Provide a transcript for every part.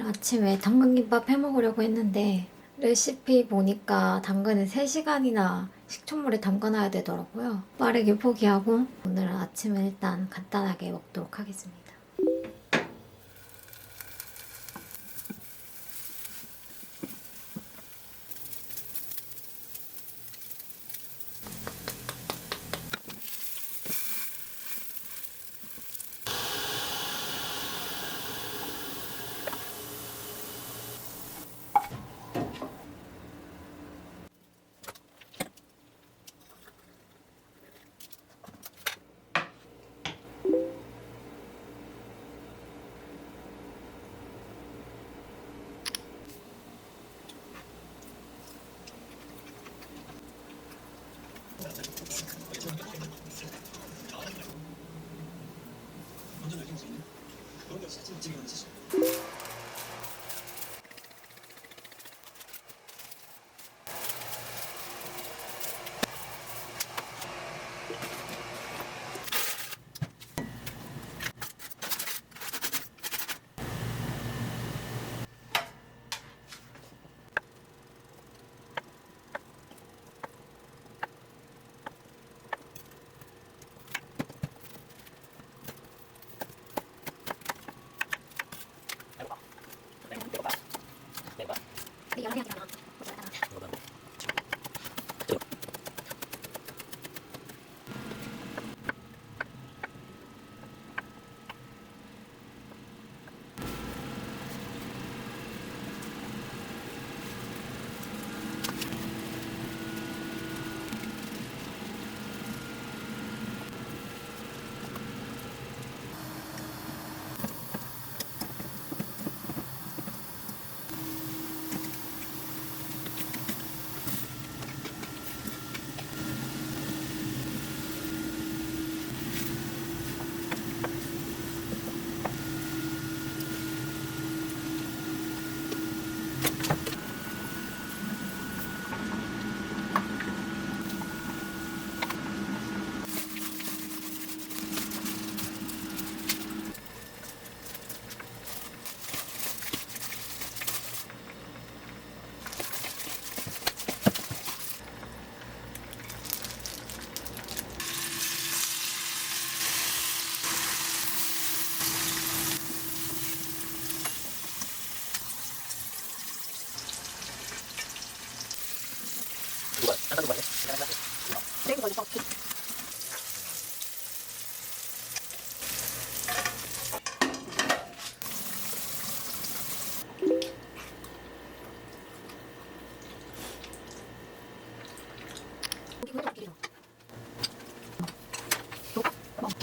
아침에 당근김밥 해 먹으려고 했는데 레시피 보니까 당근을 3시간이나 식초물에 담가놔야 되더라고요. 빠르게 포기하고 오늘 아침은 일단 간단하게 먹도록 하겠습니다.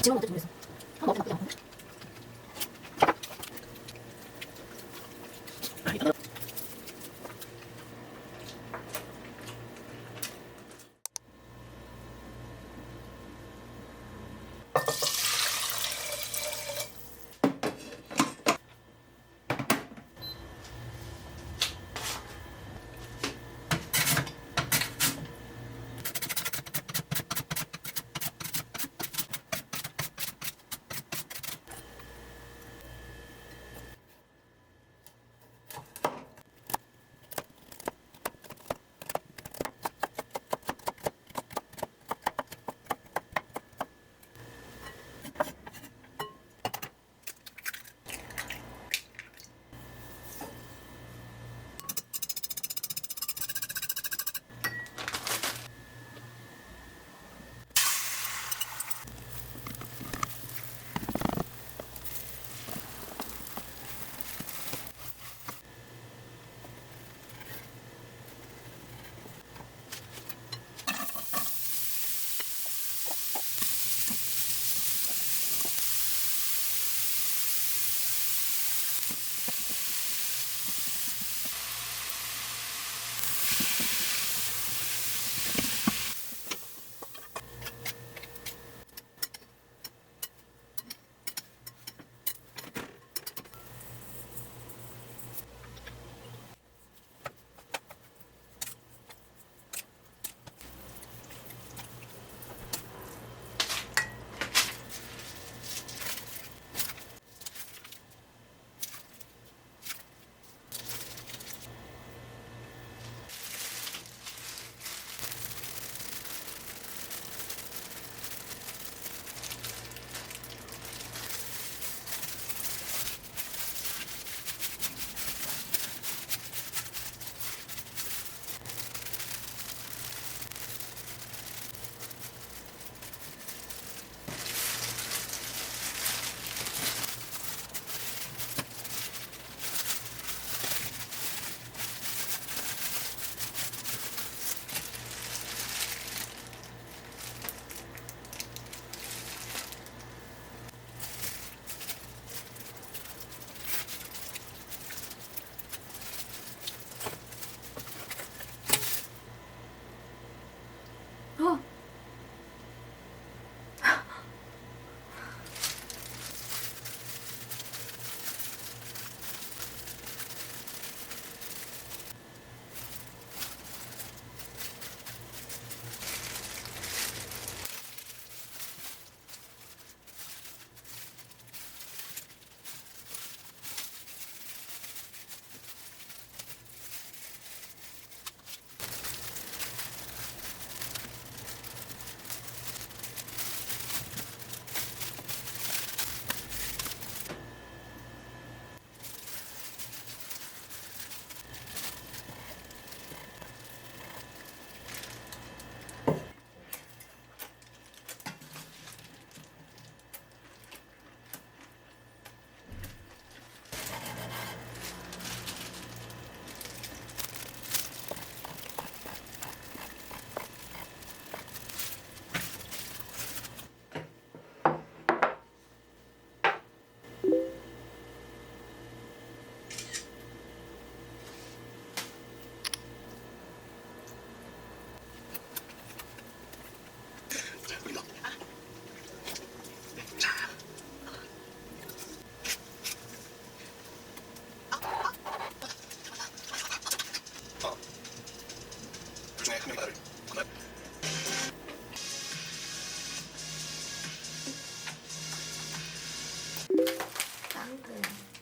지금 어떨지 모르겠어. 한번 나쁘지 않고.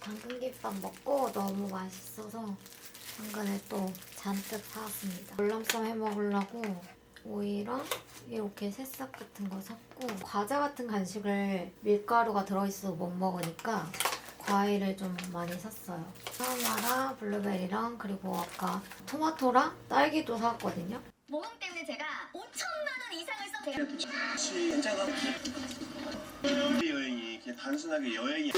당근김밥 먹고 너무 맛있어서 당근을 또 잔뜩 사왔습니다. 월남쌈 해 먹으려고 오이랑 이렇게 새싹 같은 거 샀고, 과자 같은 간식을 밀가루가 들어있어서 못 먹으니까 과일을 좀 많이 샀어요. 사과랑 블루베리랑 그리고 아까 토마토랑 딸기도 사왔거든요. 모험 때문에 제가 5천만 원 이상을 썼대요. 진짜가 여행이 그냥 단순하게 여행이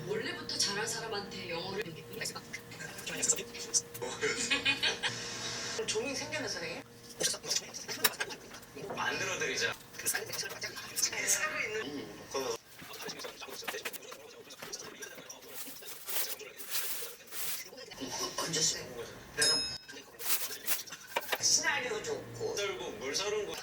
원래부터 잘할 사람한테 영어를 종이 생겼나 선생님? 만들어드리자. 언제 쓰는 거야? 내가 시나리오 좋고 썰고 물 서른 거.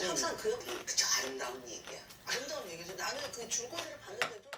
항상 그 그저 아름다운 얘기야. 아름다운 얘기죠. 나는 그 줄거리를 봤는데도.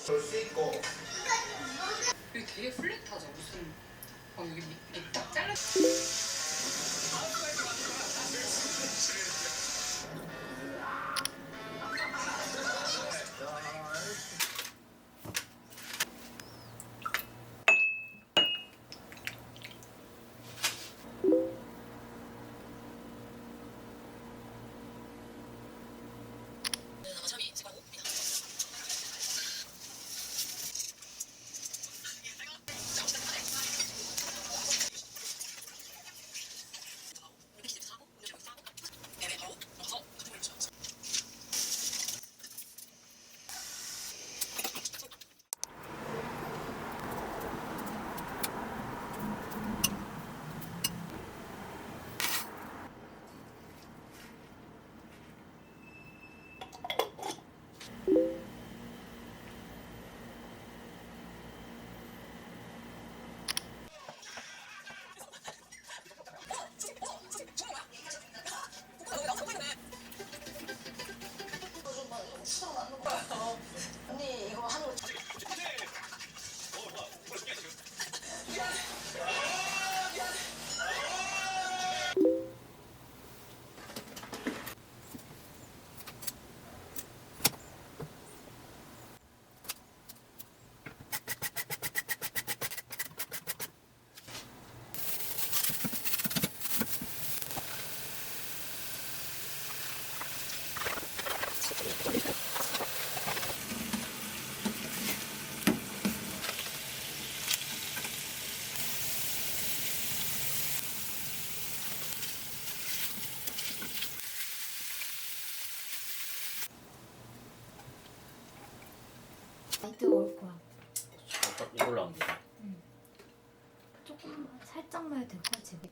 볼수 있고 여기 되게 플랫하죠. 무슨 여기 밑딱 잘라. 많이 뜨거울 거야. 이걸로 하면 돼. 조금 살짝만 해도 될 거야 지금.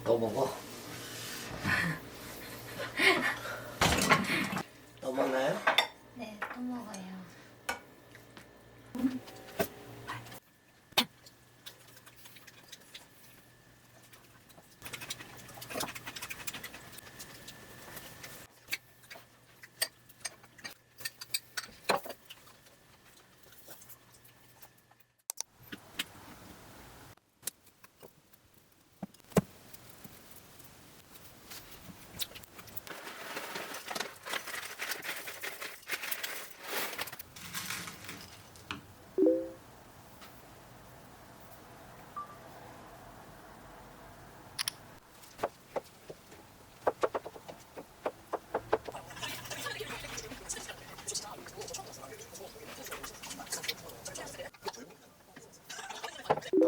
또 먹어. 또 먹나요? 네, 또 먹어요.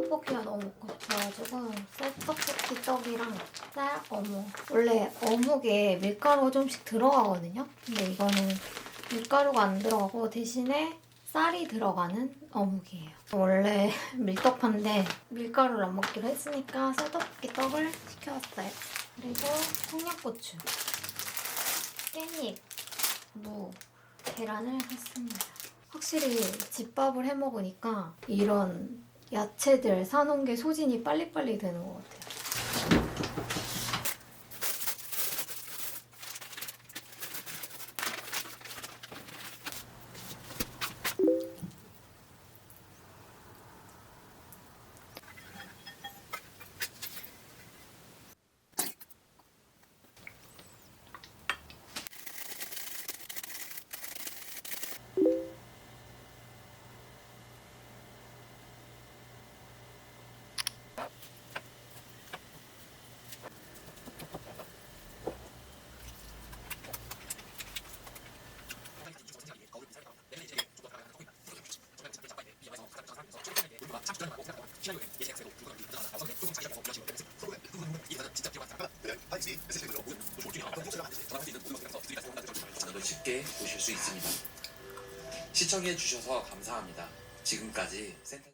떡볶이가 너무 먹고 싶어가지고 쌀떡볶이 떡이랑 쌀 어묵. 원래 어묵에 밀가루가 좀씩 들어가거든요. 근데 이거는 밀가루가 안 들어가고 대신에 쌀이 들어가는 어묵이에요. 원래 밀떡파인데 밀가루를 안 먹기로 했으니까 쌀떡볶이 떡을 시켜왔어요. 그리고 청양고추, 깻잎, 무, 계란을 샀습니다. 확실히 집밥을 해 먹으니까 이런 야채들 사놓은 게 소진이 빨리빨리 되는 것 같아요. 함께 보실 수 있습니다. 시청해 주셔서 감사합니다. 지금까지 센터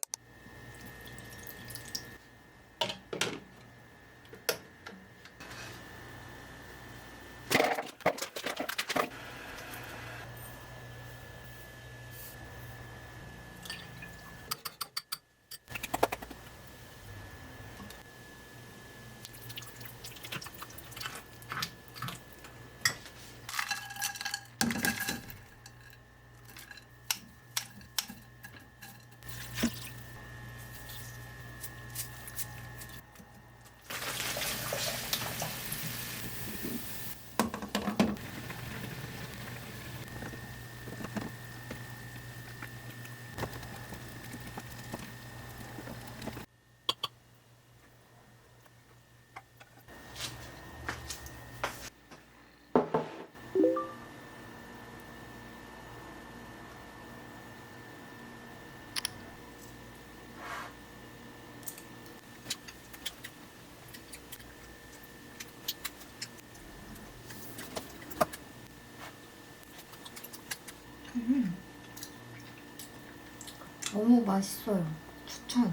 너무 맛있어요. 추천.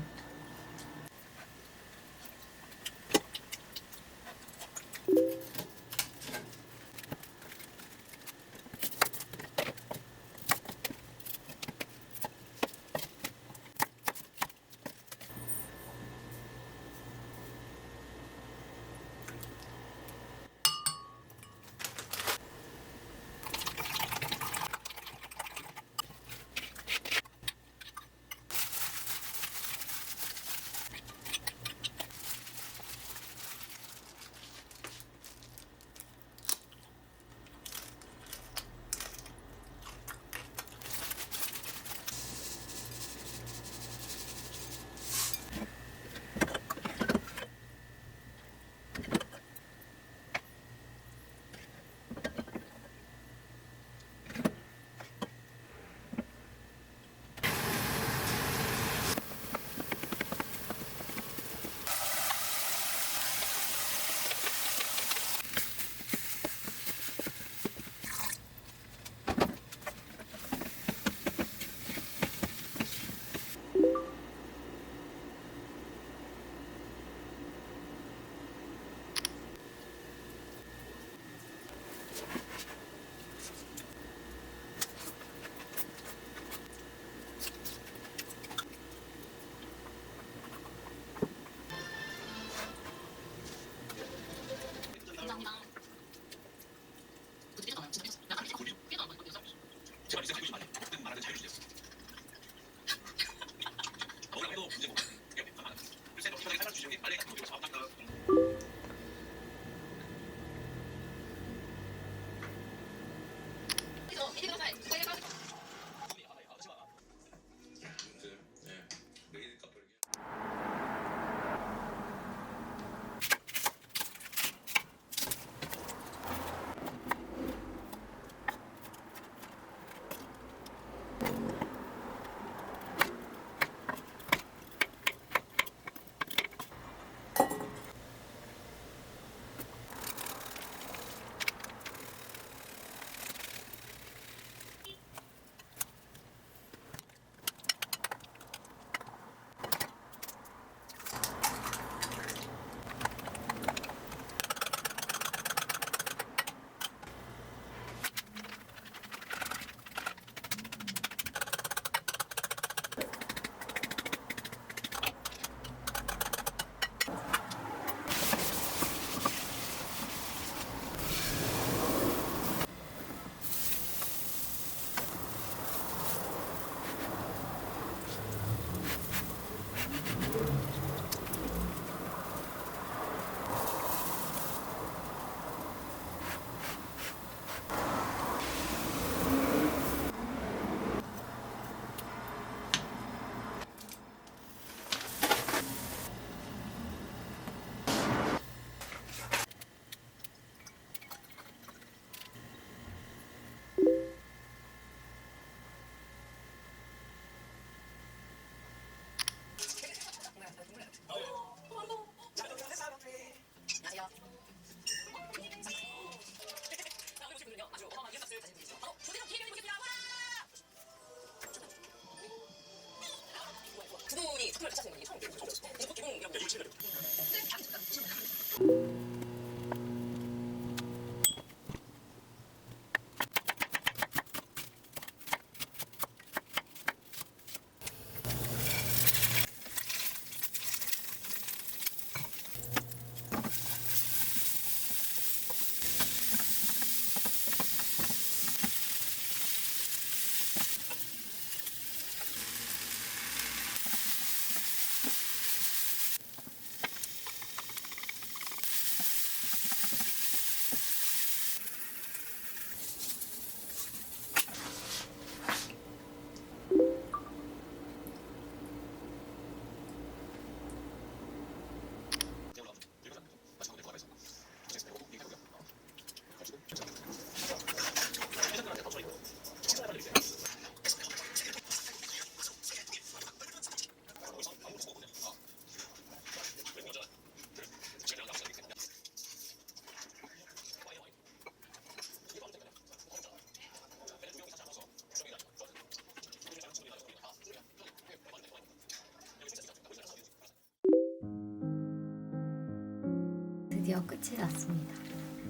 드디어 끝이 났습니다.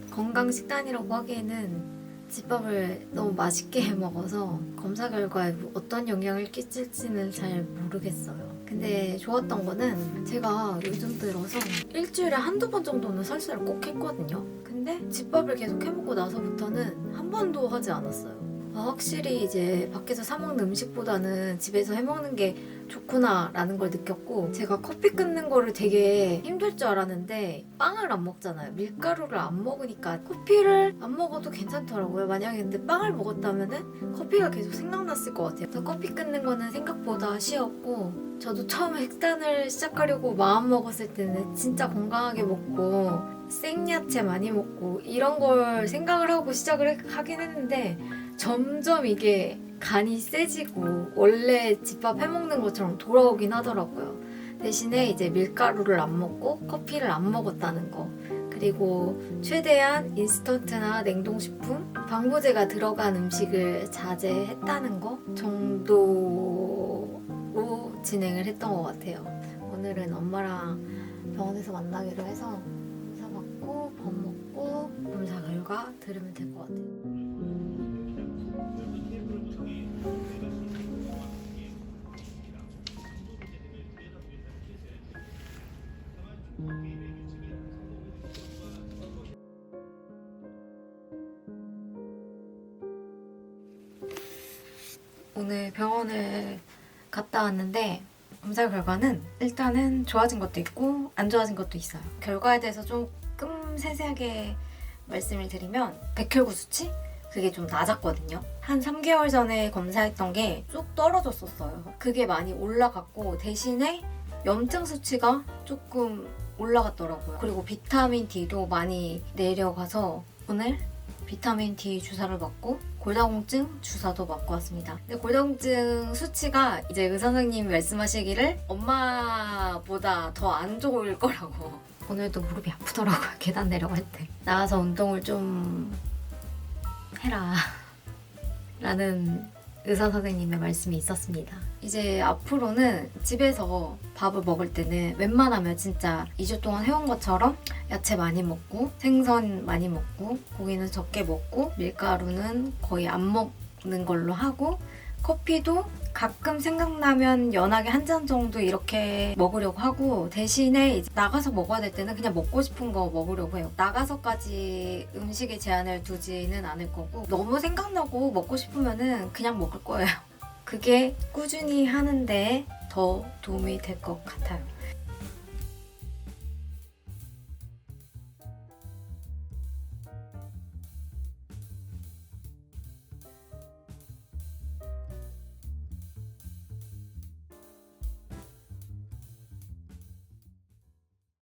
건강 식단이라고 하기에는 집밥을 너무 맛있게 해 먹어서 검사 결과에 어떤 영향을 끼칠지는 잘 모르겠어요. 근데 좋았던 거는 제가 요즘 들어서 일주일에 한두 번 정도는 설사를 꼭 했거든요. 근데 집밥을 계속 해 먹고 나서부터는 한 번도 하지 않았어요. 확실히 이제 밖에서 사 먹는 음식보다는 집에서 해 먹는 게 좋구나 라는 걸 느꼈고, 제가 커피 끊는 거를 되게 힘들 줄 알았는데 빵을 안 먹잖아요. 밀가루를 안 먹으니까 커피를 안 먹어도 괜찮더라고요. 만약에 근데 빵을 먹었다면은 커피가 계속 생각났을 것 같아요. 그래서 커피 끊는 거는 생각보다 쉬웠고, 저도 처음에 식단을 시작하려고 마음 먹었을 때는 진짜 건강하게 먹고 생야채 많이 먹고 이런 걸 생각을 하고 시작을 하긴 했는데, 점점 이게 간이 세지고 원래 집밥 해먹는 것처럼 돌아오긴 하더라고요. 대신에 이제 밀가루를 안 먹고 커피를 안 먹었다는 거, 그리고 최대한 인스턴트나 냉동식품, 방부제가 들어간 음식을 자제했다는 거 정도로 진행을 했던 것 같아요. 오늘은 엄마랑 병원에서 만나기로 해서 검사 받고 밥 먹고 검사 결과 들으면 될 것 같아요. 오늘 병원을 갔다 왔는데 검사 결과는 일단은 좋아진 것도 있고 안 좋아진 것도 있어요. 결과에 대해서 조금 세세하게 말씀을 드리면 백혈구 수치? 그게 좀 낮았거든요. 한 3개월 전에 검사했던 게 쭉 떨어졌었어요. 그게 많이 올라갔고, 대신에 염증 수치가 조금 올라갔더라고요. 그리고 비타민 D도 많이 내려가서 오늘 비타민 D 주사를 맞고 골다공증 주사도 맞고 왔습니다. 근데 골다공증 수치가 이제 의사 선생님이 말씀하시기를 엄마보다 더 안 좋을 거라고. 오늘도 무릎이 아프더라고요. 계단 내려갈 때. 나가서 운동을 좀 해라 라는 의사 선생님의 말씀이 있었습니다. 이제 앞으로는 집에서 밥을 먹을 때는 웬만하면 진짜 2주 동안 해온 것처럼 야채 많이 먹고 생선 많이 먹고 고기는 적게 먹고 밀가루는 거의 안 먹는 걸로 하고, 커피도 가끔 생각나면 연하게 한 잔 정도 이렇게 먹으려고 하고, 대신에 이제 나가서 먹어야 될 때는 그냥 먹고 싶은 거 먹으려고 해요. 나가서까지 음식에 제한을 두지는 않을 거고, 너무 생각나고 먹고 싶으면은 그냥 먹을 거예요. 그게 꾸준히 하는데 더 도움이 될 것 같아요.